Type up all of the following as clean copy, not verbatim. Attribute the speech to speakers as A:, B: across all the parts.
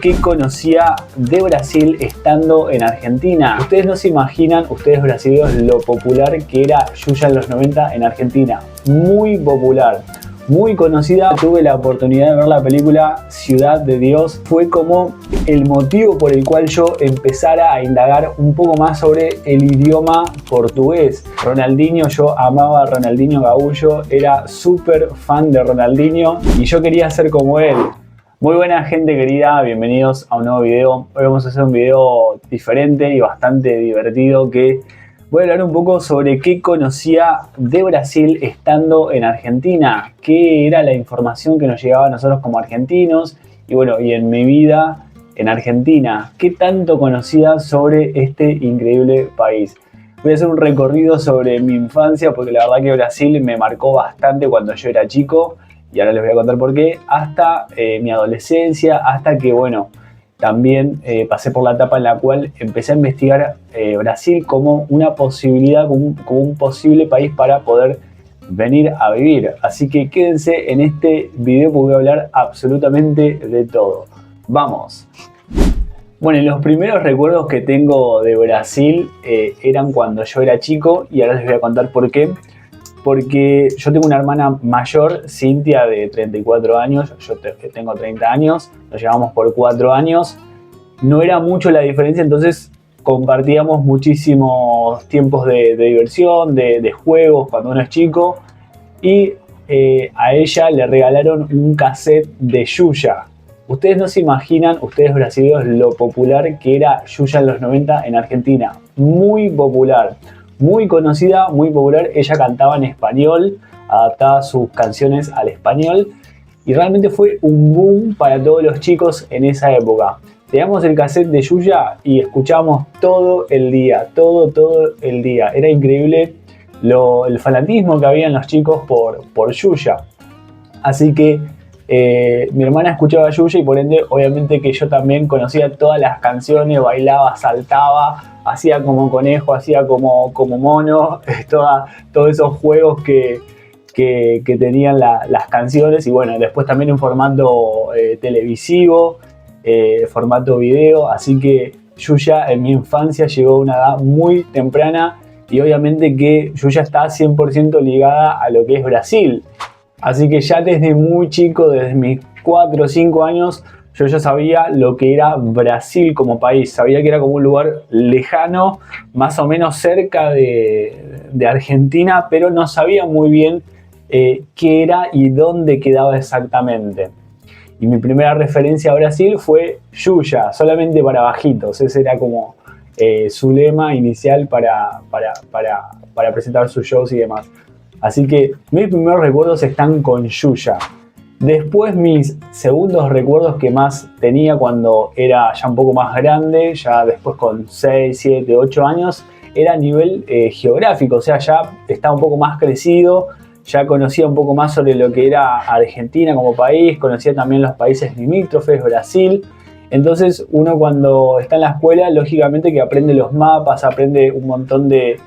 A: ¿Qué conocía de Brasil estando en Argentina? Ustedes no se imaginan, ustedes brasileños, lo popular que era Yuya en los 90 en Argentina. Muy popular, muy conocida. Tuve la oportunidad de ver la película Ciudad de Dios. Fue como el motivo por el cual yo empezara a indagar un poco más sobre el idioma portugués. Ronaldinho, yo amaba a Ronaldinho Gaúcho, era súper fan de Ronaldinho y yo quería ser como él. Muy buena gente querida, bienvenidos a un nuevo video. Hoy vamos a hacer un video diferente y bastante divertido que voy a hablar un poco sobre qué conocía de Brasil estando en Argentina, qué era la información que nos llegaba a nosotros como argentinos y bueno, y en mi vida en Argentina, qué tanto conocía sobre este increíble país. Voy a hacer un recorrido sobre mi infancia porque la verdad que Brasil me marcó bastante cuando yo era chico. Y ahora les voy a contar por qué, hasta mi adolescencia, hasta que, bueno, también pasé por la etapa en la cual empecé a investigar Brasil como una posibilidad, como un posible país para poder venir a vivir. Así que quédense en este video porque voy a hablar absolutamente de todo. ¡Vamos! Bueno, los primeros recuerdos que tengo de Brasil eran cuando yo era chico y ahora les voy a contar por qué. Porque yo tengo una hermana mayor, Cintia, de 34 años, yo tengo 30 años, nos llevamos por 4 años, no era mucho la diferencia, entonces compartíamos muchísimos tiempos de diversión, de juegos cuando uno es chico, y a ella le regalaron un cassette de Yuya. Ustedes no se imaginan, ustedes brasileños, lo popular que era Yuya en los 90 en Argentina, muy popular. Muy conocida, muy popular, ella cantaba en español, adaptaba sus canciones al español y realmente fue un boom para todos los chicos en esa época. Teníamos el cassette de Yuya y escuchábamos todo el día, todo el día. Era increíble el fanatismo que había en los chicos por Yuya. Así que mi hermana escuchaba Yuya y por ende obviamente que yo también conocía todas las canciones, bailaba, saltaba, hacía como conejo, hacía como mono, todos esos juegos que tenían las canciones y bueno, después también en formato televisivo, formato video, así que Yuya en mi infancia llegó a una edad muy temprana y obviamente que Yuya está 100% ligada a lo que es Brasil. Así que ya desde muy chico, desde mis 4 o 5 años, yo ya sabía lo que era Brasil como país. Sabía que era como un lugar lejano, más o menos cerca de Argentina, pero no sabía muy bien qué era y dónde quedaba exactamente. Y mi primera referencia a Brasil fue Yuya, solamente para bajitos. Ese era como su lema inicial para presentar sus shows y demás. Así que mis primeros recuerdos están con Yuya. Después mis segundos recuerdos que más tenía cuando era ya un poco más grande, ya después con 6, 7, 8 años, era a nivel geográfico, o sea, ya estaba un poco más crecido, ya conocía un poco más sobre lo que era Argentina como país, conocía también los países limítrofes, Brasil. Entonces uno cuando está en la escuela, lógicamente que aprende los mapas, aprende un montón de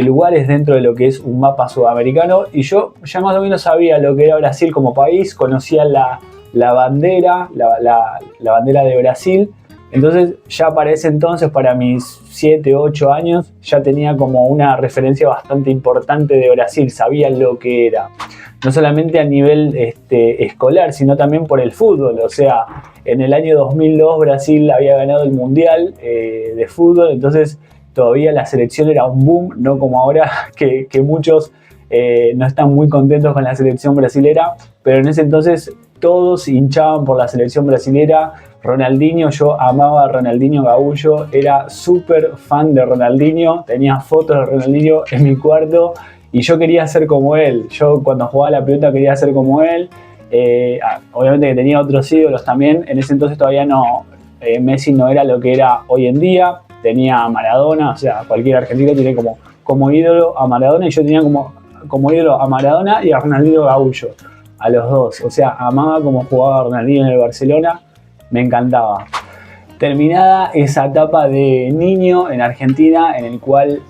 A: lugares dentro de lo que es un mapa sudamericano y yo ya más o menos sabía lo que era Brasil como país, conocía la bandera, la bandera de Brasil, entonces ya para ese entonces, para mis 7, 8 años, ya tenía como una referencia bastante importante de Brasil, sabía lo que era, no solamente a nivel escolar, sino también por el fútbol, o sea, en el año 2002 Brasil había ganado el Mundial de fútbol, entonces todavía la selección era un boom, no como ahora que muchos no están muy contentos con la selección brasilera, pero en ese entonces todos hinchaban por la selección brasilera. Ronaldinho, yo amaba a Ronaldinho Gaúcho, era súper fan de Ronaldinho, tenía fotos de Ronaldinho en mi cuarto y yo quería ser como él. Yo cuando jugaba la pelota quería ser como él. Obviamente que tenía otros ídolos también, en ese entonces todavía no, Messi no era lo que era hoy en día. Tenía a Maradona, o sea, cualquier argentino tiene como ídolo a Maradona y yo tenía como ídolo a Maradona y a Ronaldinho Gaúcho, a los dos. O sea, amaba como jugaba Ronaldinho en el Barcelona, me encantaba. Terminada esa etapa de niño en Argentina, en el cual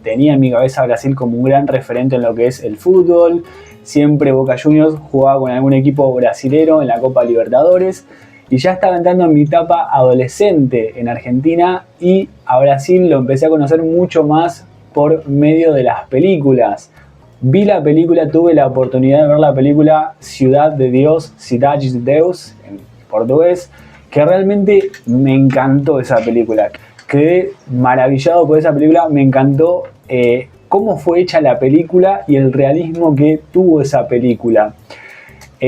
A: tenía en mi cabeza a Brasil como un gran referente en lo que es el fútbol, siempre Boca Juniors jugaba con algún equipo brasilero en la Copa Libertadores. y ya estaba entrando en mi etapa adolescente en Argentina, y a Brasil lo empecé a conocer mucho más por medio de las películas. Vi la película, tuve la oportunidad de ver la película Ciudad de Dios, Cidade de Deus, en portugués, que realmente me encantó esa película. Quedé maravillado por esa película, me encantó cómo fue hecha la película y el realismo que tuvo esa película.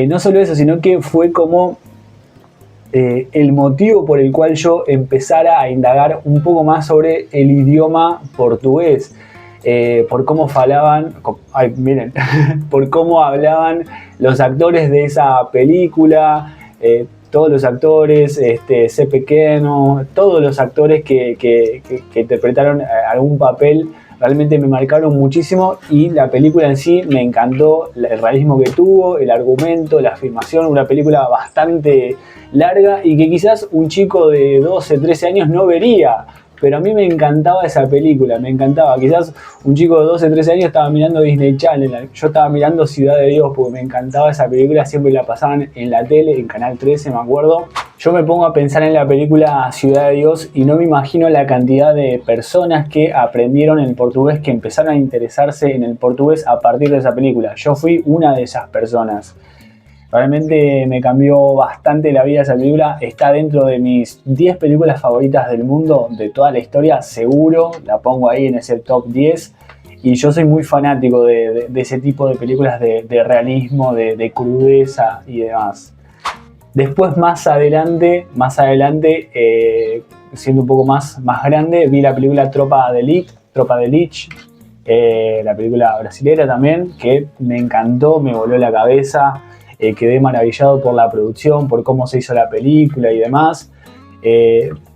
A: No solo eso, sino que fue como el motivo por el cual yo empezara a indagar un poco más sobre el idioma portugués. Por cómo falaban, ay, miren, por cómo hablaban los actores de esa película, todos los actores, C. Pequeno, todos los actores que interpretaron algún papel, realmente me marcaron muchísimo, y la película en sí me encantó, el realismo que tuvo, el argumento, la filmación, una película bastante larga y que quizás un chico de 12, 13 años no vería. Pero a mí me encantaba esa película, me encantaba. Quizás un chico de 12, 13 años estaba mirando Disney Channel, yo estaba mirando Ciudad de Dios porque me encantaba esa película, siempre la pasaban en la tele, en Canal 13, me acuerdo. Yo me pongo a pensar en la película Ciudad de Dios y no me imagino la cantidad de personas que aprendieron el portugués, que empezaron a interesarse en el portugués a partir de esa película. Yo fui una de esas personas. Realmente me cambió bastante la vida esa película. Está dentro de mis 10 películas favoritas del mundo, de toda la historia, seguro. La pongo ahí en ese top 10. Y yo soy muy fanático de ese tipo de películas de realismo, de crudeza y demás. Después, más adelante, siendo un poco más grande, vi la película Tropa de Elite, la película brasilera también, que me encantó, me voló la cabeza. Quedé maravillado por la producción, por cómo se hizo la película y demás.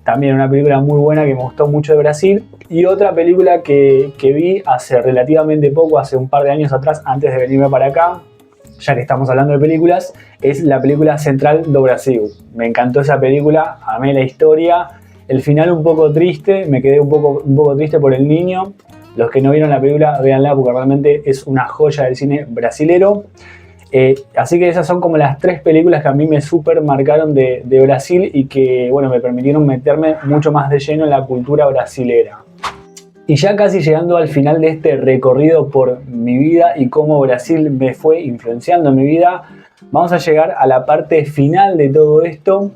A: También una película muy buena que me gustó mucho de Brasil. Y otra película que vi hace relativamente poco, hace un par de años atrás, antes de venirme para acá, ya que estamos hablando de películas, es la película Central do Brasil. Me encantó esa película, amé la historia. El final un poco triste, me quedé un poco triste por el niño. Los que no vieron la película, véanla porque realmente es una joya del cine brasilero. Así que esas son como las 3 películas que a mí me súper marcaron de Brasil y que, bueno, me permitieron meterme mucho más de lleno en la cultura brasilera. Y ya casi llegando al final de este recorrido por mi vida y cómo Brasil me fue influenciando en mi vida, vamos a llegar a la parte final de todo esto,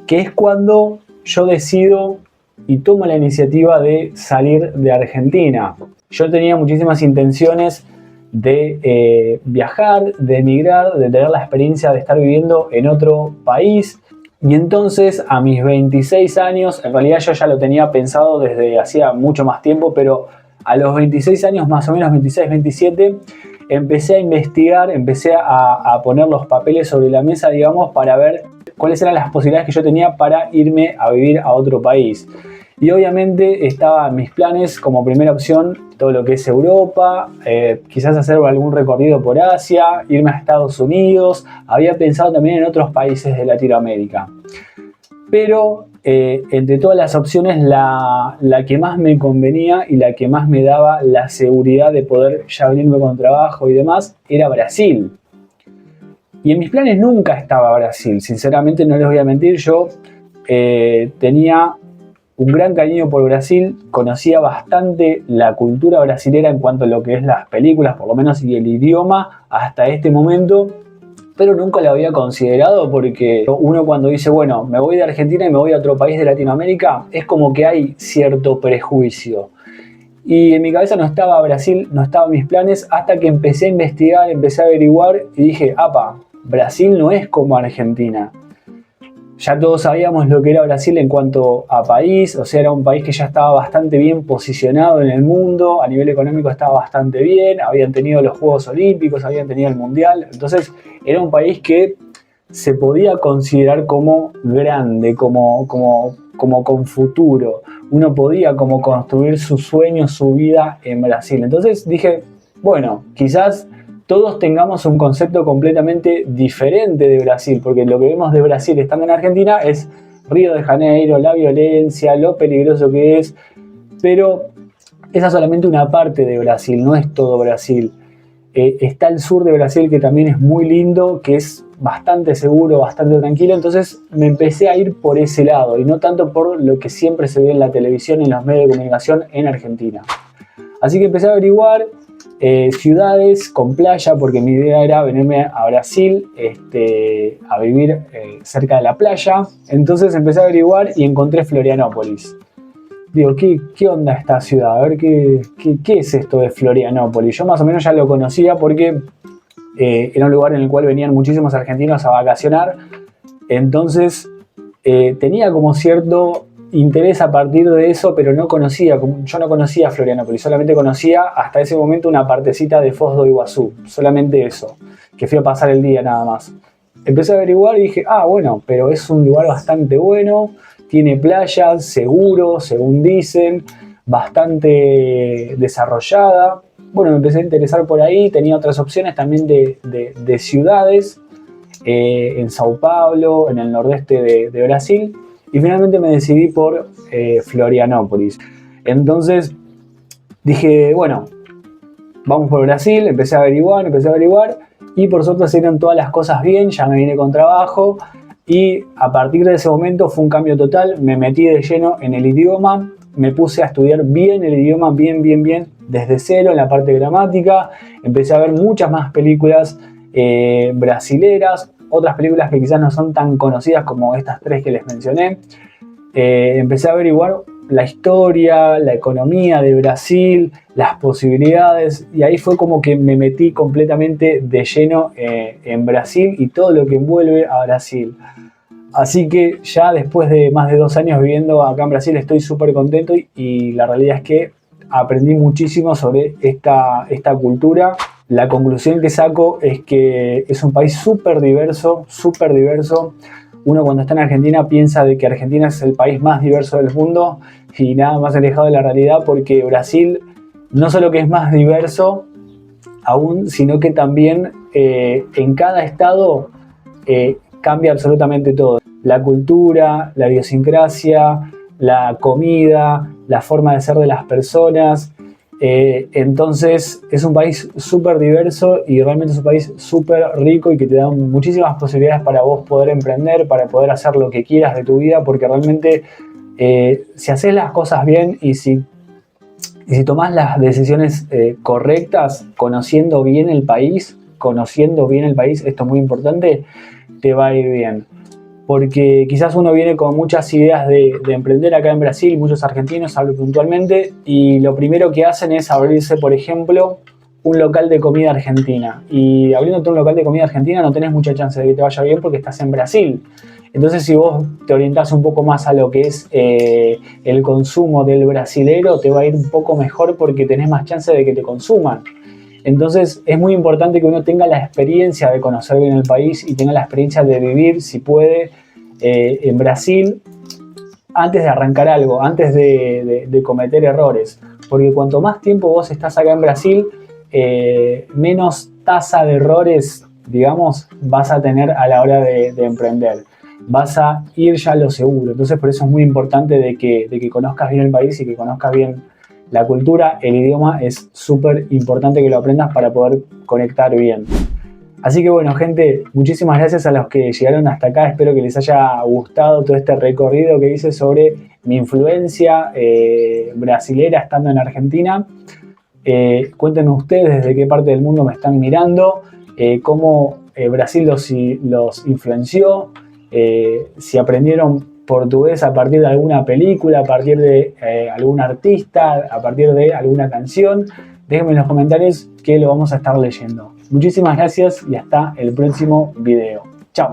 A: que es cuando yo decido y tomo la iniciativa de salir de Argentina. Yo tenía muchísimas intenciones de viajar, de emigrar, de tener la experiencia de estar viviendo en otro país. Y entonces a mis 26 años, en realidad yo ya lo tenía pensado desde hacía mucho más tiempo, pero a los 26 años, más o menos 26, 27, empecé a investigar, empecé a poner los papeles sobre la mesa, digamos, para ver cuáles eran las posibilidades que yo tenía para irme a vivir a otro país. Y obviamente estaba en mis planes como primera opción todo lo que es Europa, quizás hacer algún recorrido por Asia, irme a Estados Unidos. Había pensado también en otros países de Latinoamérica. Pero entre todas las opciones, la que más me convenía y la que más me daba la seguridad de poder ya venirme con trabajo y demás era Brasil. Y en mis planes nunca estaba Brasil, sinceramente no les voy a mentir, yo tenía un gran cariño por Brasil, conocía bastante la cultura brasilera en cuanto a lo que es las películas, por lo menos, y el idioma hasta este momento, pero nunca lo había considerado porque uno cuando dice, bueno, me voy de Argentina y me voy a otro país de Latinoamérica, es como que hay cierto prejuicio. Y en mi cabeza no estaba Brasil, no estaba en mis planes, hasta que empecé a investigar, empecé a averiguar y dije, apa, Brasil no es como Argentina. Ya todos sabíamos lo que era Brasil en cuanto a país, o sea, era un país que ya estaba bastante bien posicionado en el mundo, a nivel económico estaba bastante bien, habían tenido los Juegos Olímpicos, habían tenido el Mundial, entonces era un país que se podía considerar como grande, como con futuro. Uno podía como construir su sueño, su vida en Brasil. Entonces dije, bueno, quizás todos tengamos un concepto completamente diferente de Brasil, porque lo que vemos de Brasil estando en Argentina es Río de Janeiro, la violencia, lo peligroso que es, pero esa es solamente una parte de Brasil, no es todo Brasil. Está el sur de Brasil que también es muy lindo, que es bastante seguro, bastante tranquilo, entonces me empecé a ir por ese lado y no tanto por lo que siempre se ve en la televisión y en los medios de comunicación en Argentina. Así que empecé a averiguar ciudades con playa, porque mi idea era venirme a Brasil a vivir cerca de la playa. Entonces empecé a averiguar y encontré Florianópolis. Digo, ¿qué onda esta ciudad? A ver, ¿qué es esto de Florianópolis? Yo más o menos ya lo conocía porque era un lugar en el cual venían muchísimos argentinos a vacacionar. Entonces tenía como cierto interés a partir de eso, pero yo no conocía Florianópolis, solamente conocía hasta ese momento una partecita de Foz do Iguazú, solamente eso, que fui a pasar el día nada más. Empecé a averiguar y dije, bueno, pero es un lugar bastante bueno, tiene playas, seguro, según dicen, bastante desarrollada. Bueno, me empecé a interesar por ahí, tenía otras opciones también de ciudades, en Sao Paulo, en el nordeste de Brasil, y finalmente me decidí por Florianópolis. Entonces dije, bueno, vamos por Brasil, empecé a averiguar, y por suerte se dieron todas las cosas bien, ya me vine con trabajo, y a partir de ese momento fue un cambio total, me metí de lleno en el idioma, me puse a estudiar bien el idioma, bien, desde cero en la parte de gramática, empecé a ver muchas más películas brasileras, otras películas que quizás no son tan conocidas como estas tres que les mencioné. Empecé a averiguar la historia, la economía de Brasil, las posibilidades, y ahí fue como que me metí completamente de lleno en Brasil y todo lo que envuelve a Brasil. Así que ya después de más de 2 años viviendo acá en Brasil estoy súper contento y la realidad es que aprendí muchísimo sobre esta cultura. La conclusión que saco es que es un país súper diverso. Uno cuando está en Argentina piensa de que Argentina es el país más diverso del mundo y nada más alejado de la realidad, porque Brasil no solo que es más diverso aún, sino que también en cada estado cambia absolutamente todo. La cultura, la idiosincrasia, la comida, la forma de ser de las personas. Entonces es un país súper diverso y realmente es un país súper rico y que te da muchísimas posibilidades para vos poder emprender, para poder hacer lo que quieras de tu vida, porque realmente si haces las cosas bien y si tomás las decisiones correctas, conociendo bien el país, esto es muy importante, te va a ir bien. Porque quizás uno viene con muchas ideas de emprender acá en Brasil, muchos argentinos, hablo puntualmente, y lo primero que hacen es abrirse, por ejemplo, un local de comida argentina. Y abriéndote un local de comida argentina no tenés mucha chance de que te vaya bien porque estás en Brasil. Entonces, si vos te orientás un poco más a lo que es el consumo del brasilero, te va a ir un poco mejor porque tenés más chance de que te consuman. Entonces es muy importante que uno tenga la experiencia de conocer bien el país y tenga la experiencia de vivir, si puede, en Brasil antes de arrancar algo, antes de cometer errores. Porque cuanto más tiempo vos estás acá en Brasil, menos tasa de errores, digamos, vas a tener a la hora de emprender. Vas a ir ya a lo seguro. Entonces por eso es muy importante de que conozcas bien el país y que conozcas bien la cultura. El idioma es súper importante que lo aprendas para poder conectar bien. Así que bueno, gente, muchísimas gracias a los que llegaron hasta acá. Espero que les haya gustado todo este recorrido que hice sobre mi influencia brasilera estando en Argentina. Cuéntenme ustedes desde qué parte del mundo me están mirando, cómo Brasil los influenció, si aprendieron portugués a partir de alguna película, a partir de algún artista, a partir de alguna canción. Déjenme en los comentarios que lo vamos a estar leyendo. Muchísimas gracias y hasta el próximo video. Chao.